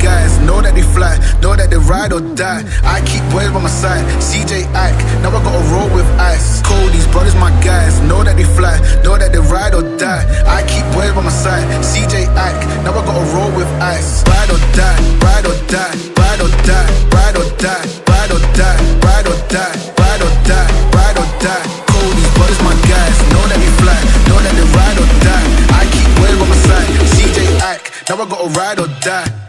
guys, know that they fly, know that they ride or die. I keep boys by my side, CJ Ike, now I gotta roll with ice. Cody's brothers, my guys, know that they fly, know that they ride or die. I keep boys by my side, CJ Ike, now I gotta roll with ice. Ride or die, ride or die, ride or die, ride or die, ride or die, ride or die, ride or die, ride or die. Cody's brothers, my guys, know that they fly, know that they ride or die. I keep boys by my side, CJ Ike, now I gotta ride or die.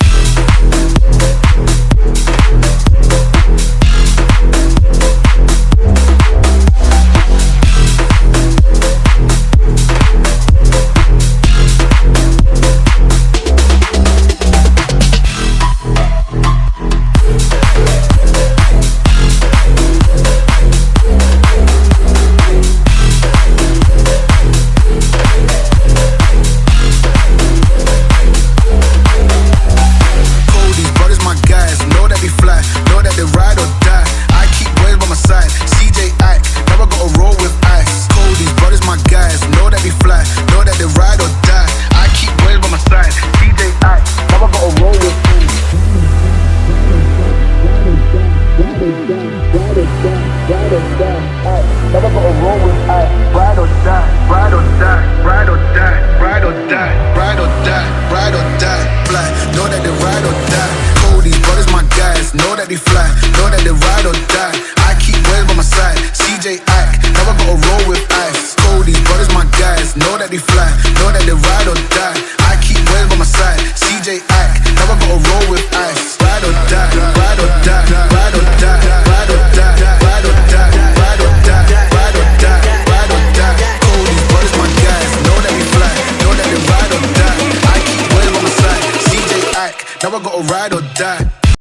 Now I gotta ride or die.